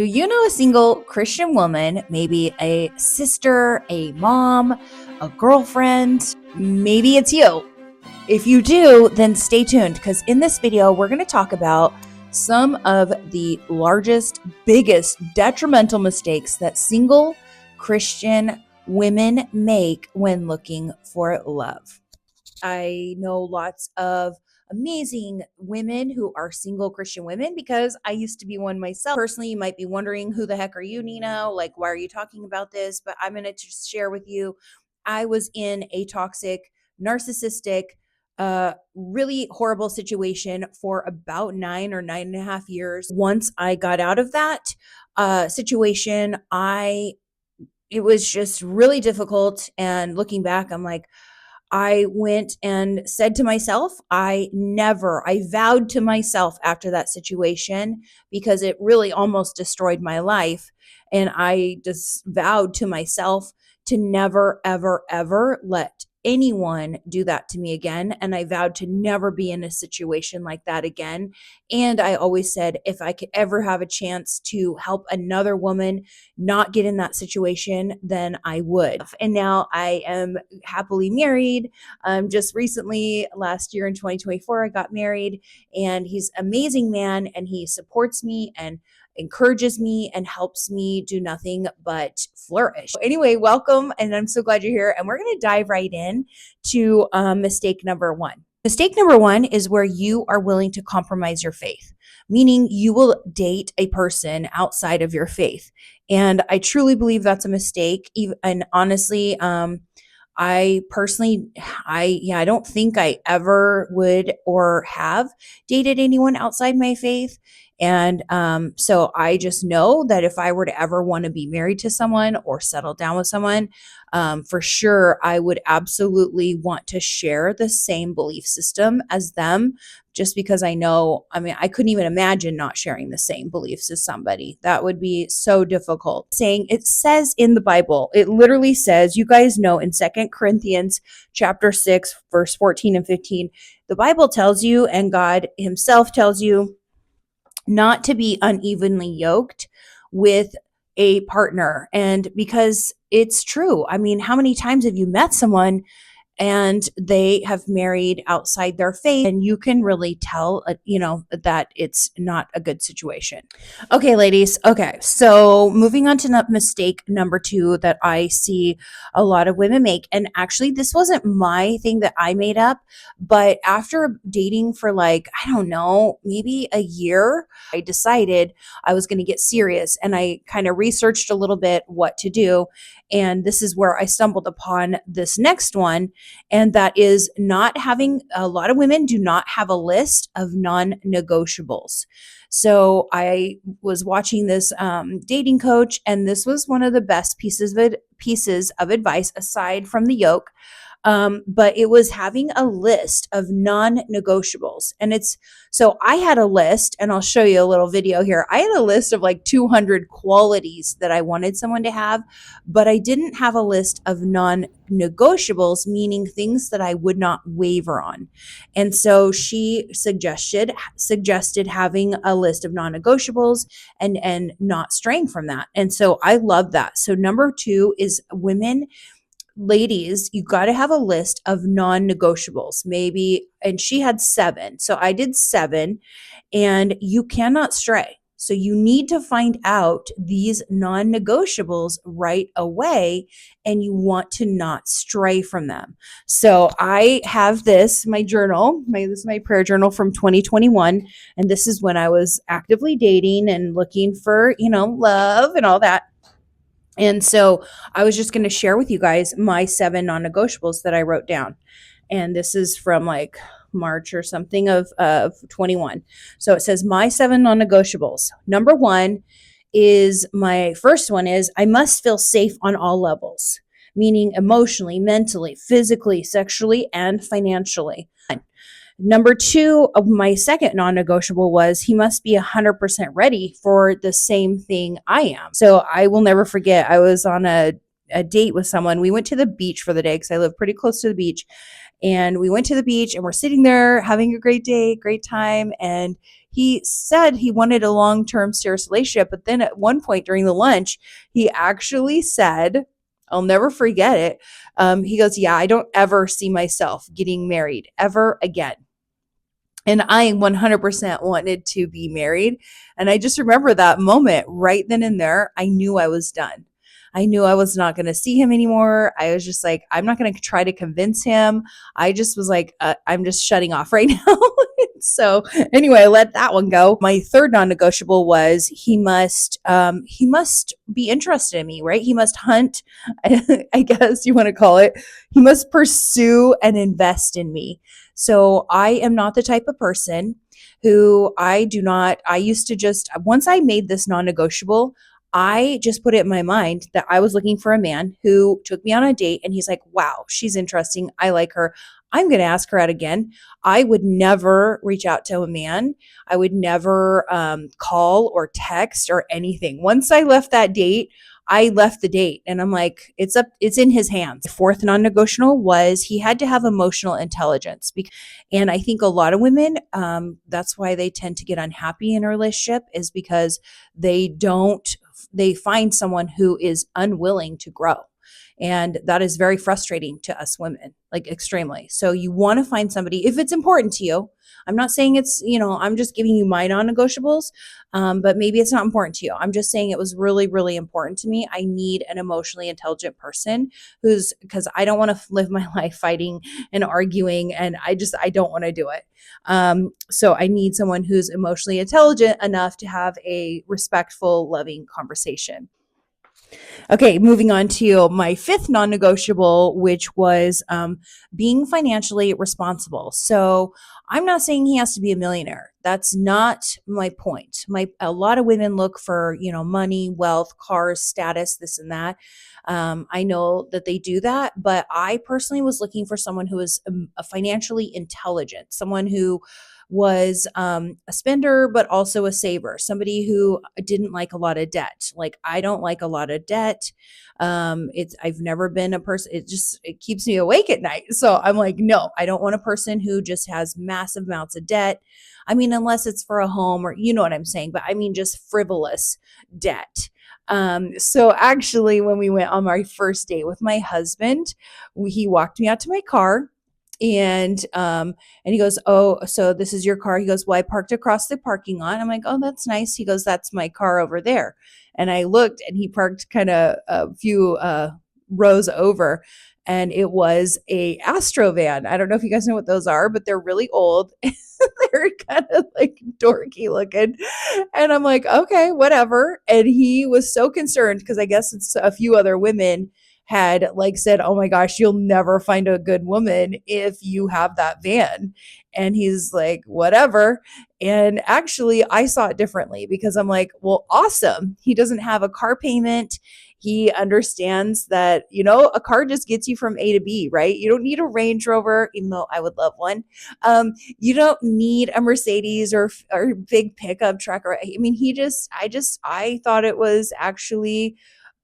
Do you know a single Christian woman, maybe a sister, a mom, a girlfriend? Maybe it's you. If you do, then stay tuned because in this video, we're going to talk about some of the largest, biggest detrimental mistakes that single Christian women make when looking for love. I know lots of amazing women who are single Christian women because I used to be one myself. Personally, you might be wondering, who the heck are you, Nina? Like, why are you talking about this? But I'm going to just share with you. I was in a toxic, narcissistic, really horrible situation for about 9.5 years. Once I got out of that situation, it was just really difficult. And looking back, I'm like, I went and said to myself, I vowed to myself after that situation, because it really almost destroyed my life. And I just vowed to myself to never, ever, ever let anyone do that to me again. And I vowed to never be in a situation like that again. And I always said, if I could ever have a chance to help another woman not get in that situation, then I would. And now I am happily married. Just recently, last year in 2024, I got married, and he's an amazing man, and he supports me and encourages me and helps me do nothing but flourish. Anyway, welcome, and I'm so glad you're here. And we're going to dive right in to mistake number one. Mistake number one is where you are willing to compromise your faith, meaning you will date a person outside of your faith. And I truly believe that's a mistake. And honestly, I personally, I don't think I ever would or have dated anyone outside my faith. And so I just know that if I were to ever want to be married to someone or settle down with someone, for sure, I would absolutely want to share the same belief system as them, just because I know, I couldn't even imagine not sharing the same beliefs as somebody. That would be so difficult. It says in the Bible, it literally says, you guys know, in 2 Corinthians chapter 6, verse 14 and 15, the Bible tells you, and God himself tells you, not to be unevenly yoked with a partner. And because it's true. How many times have you met someone and they have married outside their faith, and you can really tell, that it's not a good situation. Okay, ladies. Okay, so moving on to mistake number two that I see a lot of women make. And actually, this wasn't my thing that I made up, but after dating for maybe a year, I decided I was going to get serious, and I kind of researched a little bit what to do. And this is where I stumbled upon this next one. And that is not having, a lot of women do not have a list of non-negotiables. So I was watching this dating coach, and this was one of the best pieces of advice aside from the yoke. But it was having a list of non-negotiables. And so I had a list, and I'll show you a little video here. I had a list of like 200 qualities that I wanted someone to have, but I didn't have a list of non-negotiables, meaning things that I would not waver on. And so she suggested having a list of non-negotiables and not straying from that. And so I love that. So number two is ladies, you got to have a list of non-negotiables, maybe. And she had 7. So I did 7, and you cannot stray. So you need to find out these non-negotiables right away, and you want to not stray from them. So I have my journal, this is my prayer journal from 2021. And this is when I was actively dating and looking for, love and all that. And so I was just going to share with you guys my 7 non-negotiables that I wrote down. And this is from like March or something of 21. So it says, my 7 non-negotiables. Number 1 is, my first one is, I must feel safe on all levels, meaning emotionally, mentally, physically, sexually, and financially. Number 2 of my second non-negotiable was, he must be 100% ready for the same thing I am. So I will never forget, I was on a a date with someone. We went to the beach for the day because I live pretty close to the beach. And we went to the beach and we're sitting there having a great day, great time. And he said he wanted a long-term serious relationship. But then at one point during the lunch, he actually said, I'll never forget it. He goes, yeah, I don't ever see myself getting married ever again. And I 100% wanted to be married. And I just remember that moment right then and there. I knew I was done. I knew I was not going to see him anymore. I was just like, I'm not going to try to convince him. I just was like, I'm just shutting off right now. So anyway, I let that one go. My third non-negotiable was he must be interested in me, right? He must hunt, I guess you want to call it. He must pursue and invest in me. So I am not the type of person who I used to just, once I made this non-negotiable, I just put it in my mind that I was looking for a man who took me on a date and he's like, wow, she's interesting. I like her. I'm going to ask her out again. I would never reach out to a man. I would never call or text or anything. Once I left that date, I left the date and I'm like, it's in his hands. The fourth non-negotiable was he had to have emotional intelligence. And I think a lot of women, that's why they tend to get unhappy in a relationship, is because they find someone who is unwilling to grow. And that is very frustrating to us women, like extremely. So you want to find somebody, if it's important to you. I'm not saying it's, I'm just giving you my non-negotiables, but maybe it's not important to you. I'm just saying it was really, really important to me. I need an emotionally intelligent person because I don't want to live my life fighting and arguing, and I don't want to do it. So I need someone who's emotionally intelligent enough to have a respectful, loving conversation. Okay, moving on to my fifth non-negotiable, which was being financially responsible. So I'm not saying he has to be a millionaire. That's not my point. A lot of women look for, money, wealth, cars, status, this and that. I know that they do that, but I personally was looking for someone who was financially intelligent, someone who was a spender, but also a saver, somebody who didn't like a lot of debt. Like I don't like a lot of debt. I've never been a person, it keeps me awake at night. So I'm like, no, I don't want a person who just has massive amounts of debt. I mean, unless it's for a home or you know what I'm saying, but I mean, just frivolous debt. So actually when we went on my first date with my husband, he walked me out to my car. And he goes, oh, so this is your car? He goes, well, I parked across the parking lot. I'm like, oh, that's nice. He goes, that's my car over there. And I looked and he parked kind of a few rows over, and it was a Astro van. I don't know if you guys know what those are, but they're really old. They're kind of like dorky looking. And I'm like, okay, whatever. And he was so concerned because I guess it's a few other women had like said, oh my gosh, you'll never find a good woman if you have that van. And he's like, whatever. And actually I saw it differently because I'm like, well, awesome. He doesn't have a car payment. He understands that, a car just gets you from A to B, right? You don't need a Range Rover, even though I would love one. You don't need a Mercedes or big pickup truck. I thought it was actually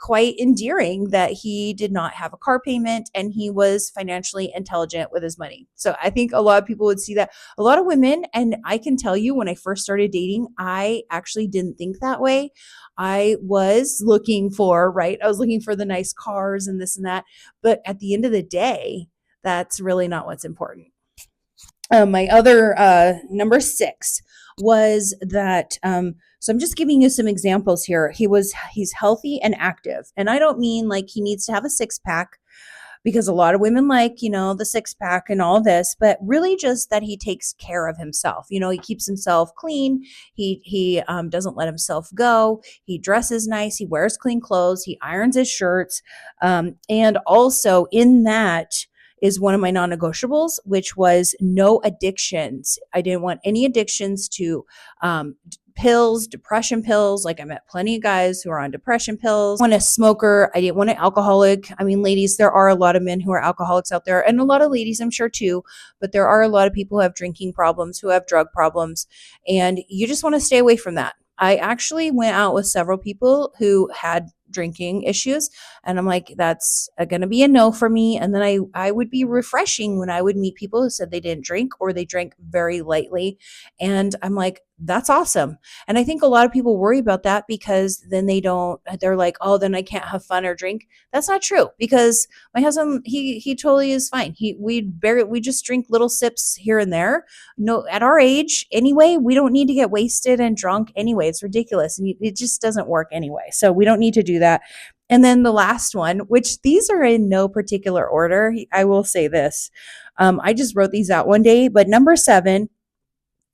quite endearing that he did not have a car payment and he was financially intelligent with his money. So I think a lot of people would see that. A lot of women, and I can tell you when I first started dating, I actually didn't think that way. I was looking for the nice cars and this and that. But at the end of the day, that's really not what's important. My other number 6 was that so I'm just giving you some examples here. He's healthy and active. And I don't mean like he needs to have a 6-pack, because a lot of women like, the 6-pack and all this, but really just that he takes care of himself. He keeps himself clean. He doesn't let himself go. He dresses nice. He wears clean clothes. He irons his shirts. And also in that is one of my non-negotiables, which was no addictions. I didn't want any addictions to pills, depression pills. Like I met plenty of guys who are on depression pills. I didn't want a smoker. I didn't want an alcoholic. I mean, ladies, there are a lot of men who are alcoholics out there, and a lot of ladies, I'm sure too, but there are a lot of people who have drinking problems, who have drug problems, and you just want to stay away from that. I actually went out with several people who had drinking issues. And I'm like, that's going to be a no for me. And then I would be refreshing when I would meet people who said they didn't drink or they drank very lightly. And I'm like, that's awesome. And I think a lot of people worry about that because then they're like, oh, then I can't have fun or drink. That's not true, because my husband, he totally is fine. We just drink little sips here and there. No, at our age anyway, we don't need to get wasted and drunk anyway. It's ridiculous. And it just doesn't work anyway. So we don't need to do that. And then the last one, which these are in no particular order. I will say this. I just wrote these out one day, but number 7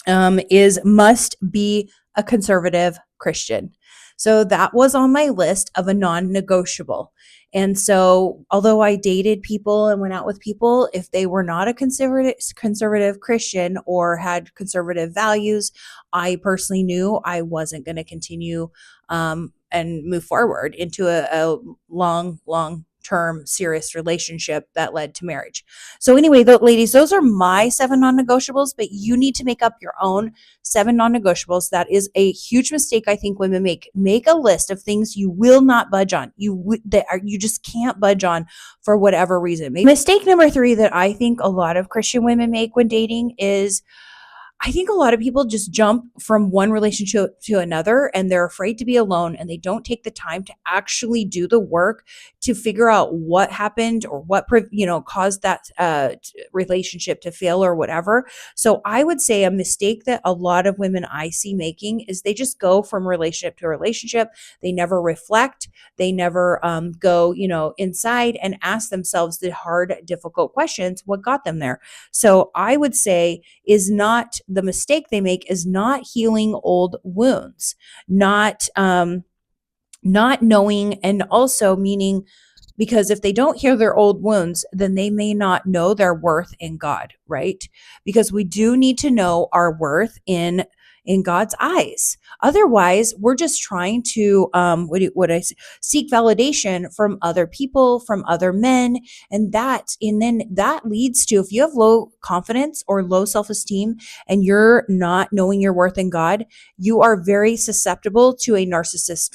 is must be a conservative Christian. So that was on my list of a non-negotiable. And so although I dated people and went out with people, if they were not a conservative Christian or had conservative values, I personally knew I wasn't going to continue and move forward into a long term serious relationship that led to marriage. So anyway, ladies, those are my 7 non-negotiables, but you need to make up your own 7 non-negotiables. That is a huge mistake I think women make. Make a list of things you will not budge on. You just can't budge on for whatever reason. Mistake number 3 that I think a lot of Christian women make when dating is, I think a lot of people just jump from one relationship to another and they're afraid to be alone, and they don't take the time to actually do the work to figure out what happened or what caused that relationship to fail or whatever. So I would say a mistake that a lot of women I see making is they just go from relationship to relationship. They never reflect. They never go inside and ask themselves the hard, difficult questions. What got them there? So I would say the mistake they make is not healing old wounds, not knowing, and also meaning, because if they don't heal their old wounds, then they may not know their worth in God, right? Because we do need to know our worth in God's eyes. Otherwise, we're just trying to seek validation from other people, from other men, and then that leads to, if you have low confidence or low self-esteem and you're not knowing your worth in God, you are very susceptible to a narcissist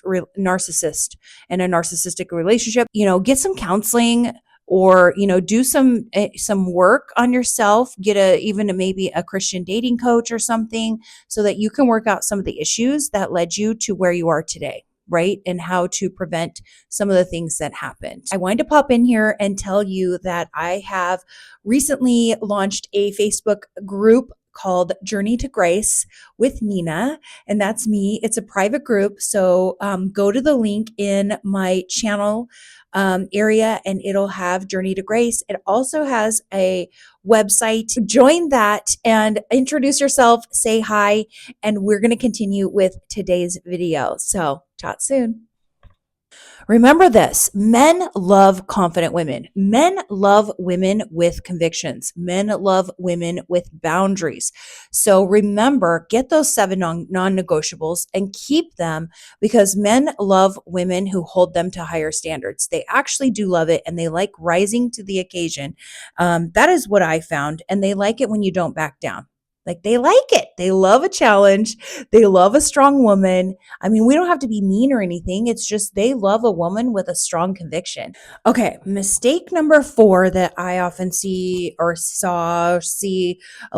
and a narcissistic relationship. Get some counseling, or do some work on yourself. Get maybe a Christian dating coach or something, so that you can work out some of the issues that led you to where you are today, right? And how to prevent some of the things that happened. I wanted to pop in here and tell you that I have recently launched a Facebook group called Journey to Grace with Nina, and that's me. It's a private group, so go to the link in my channel area and it'll have Journey to Grace. It also has a website. Join that and introduce yourself, say hi, and we're going to continue with today's video. So chat soon. Remember this: men love confident women. Men love women with convictions. Men love women with boundaries. So remember, get those 7 non-negotiables and keep them, because men love women who hold them to higher standards. They actually do love it, and they like rising to the occasion. That is what I found. And they like it when you don't back down. Like, they like it. They love a challenge. They love a strong woman. I mean, we don't have to be mean or anything. It's just they love a woman with a strong conviction. Okay, mistake number 4 that I often see a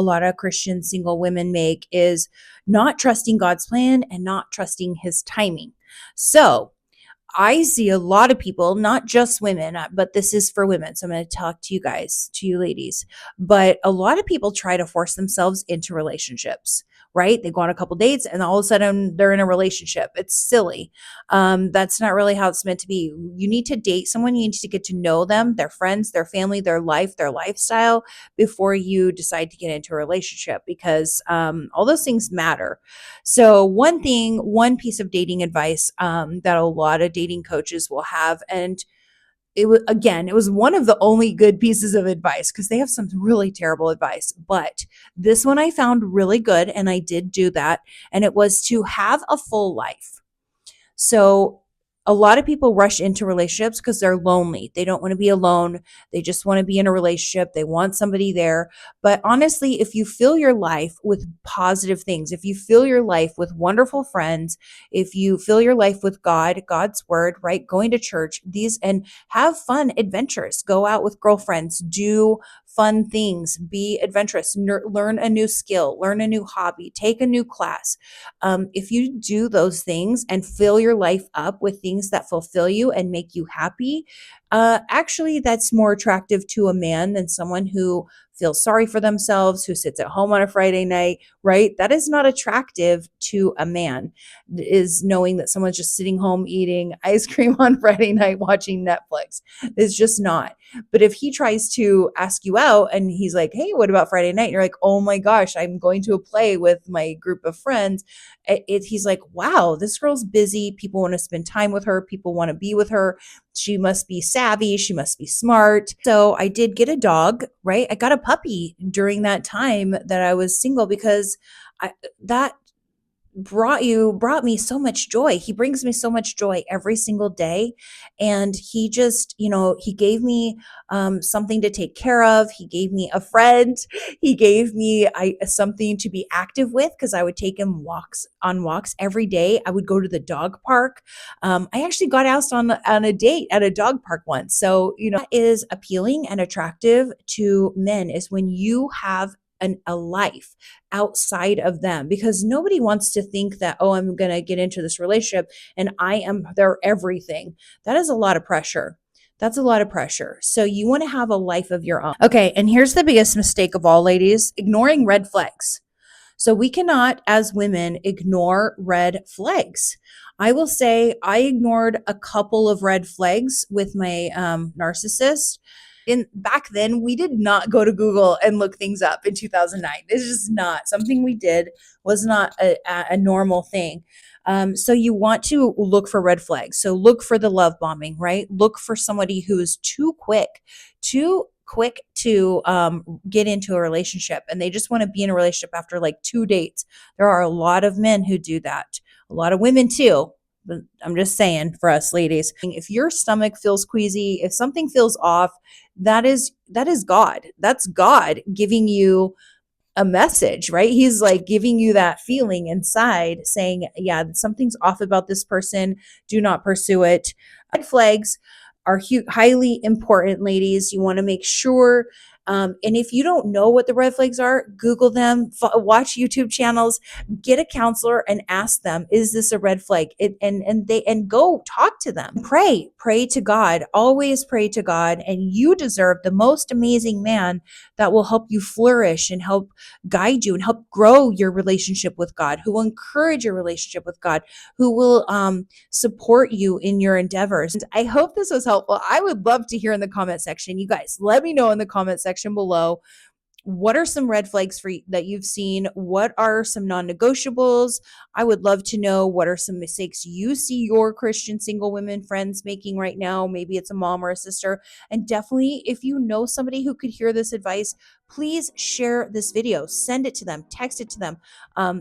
lot of Christian single women make is not trusting God's plan and not trusting his timing. So I see a lot of people, not just women, but this is for women. So I'm going to talk to you ladies, but a lot of people try to force themselves into relationships, right? They go on a couple dates and all of a sudden they're in a relationship. It's silly. That's not really how it's meant to be. You need to date someone. You need to get to know them, their friends, their family, their life, their lifestyle, before you decide to get into a relationship, because all those things matter. So one piece of dating advice that a lot of dating coaches will have, and it was one of the only good pieces of advice, because they have some really terrible advice, but this one I found really good, and I did do that, and it was to have a full life. So A lot of people rush into relationships because they're lonely. They don't want to be alone. They just want to be in a relationship. They want somebody there. But honestly, if you fill your life with positive things, if you fill your life with wonderful friends, if you fill your life with God, God's word, right? Going to church, these, and have fun adventures, go out with girlfriends, do fun things, be adventurous, learn a new skill, learn a new hobby, take a new class. If you do those things and fill your life up with things that fulfill you and make you happy, actually, that's more attractive to a man than someone who feels sorry for themselves, who sits at home on a Friday night, right? That is not attractive to a man, is knowing that someone's just sitting home eating ice cream on Friday night watching Netflix. It's just not. But if he tries to ask you out and he's like, hey, what about Friday night? And you're like, oh my gosh, I'm going to a play with my group of friends. He's like, wow, this girl's busy. People want to spend time with her. People want to be with her. She must be savvy. She must be smart. So I did get a dog, right? I got a puppy during that time that I was single because that brought me so much joy. He brings me so much joy every single day. And he just, he gave me something to take care of. He gave me a friend. He gave me something to be active with, because I would take him on walks every day. I would go to the dog park. I actually got asked on a date at a dog park once. So, that is appealing and attractive to men, is when you have a life outside of them, because nobody wants to think that, oh, I'm going to get into this relationship and I am their everything. That is a lot of pressure. That's a lot of pressure. So you want to have a life of your own. Okay. And here's the biggest mistake of all, ladies: ignoring red flags. So we cannot, as women, ignore red flags. I will say I ignored a couple of red flags with my narcissist. Back then, we did not go to Google and look things up in 2009. It's just not something we did, was not a normal thing. So you want to look for red flags. So look for the love bombing, right? Look for somebody who is too quick to get into a relationship, and they just want to be in a relationship after like 2 dates. There are a lot of men who do that, a lot of women too. But I'm just saying, for us ladies, if your stomach feels queasy, if something feels off, that is God. That's God giving you a message, right? He's like giving you that feeling inside saying, yeah, something's off about this person. Do not pursue it. Red flags are highly important, ladies. You want to make sure. And if you don't know what the red flags are, Google them, watch YouTube channels, get a counselor and ask them, is this a red flag? And go talk to them. Pray to God, always pray to God. And you deserve the most amazing man that will help you flourish and help guide you and help grow your relationship with God, who will encourage your relationship with God, who will support you in your endeavors. And I hope this was helpful. I would love to hear in the comment section. You guys, let me know in the comment section below, what are some red flags that you've seen? What are some non-negotiables? I would love to know, what are some mistakes you see your Christian single women friends making right now? Maybe it's a mom or a sister. And definitely, if you know somebody who could hear this advice, please share this video, send it to them, text it to them,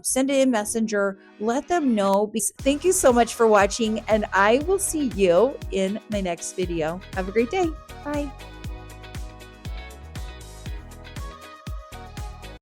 send it in Messenger, let them know. Thank you so much for watching, and I will see you in my next video. Have a great day. Bye.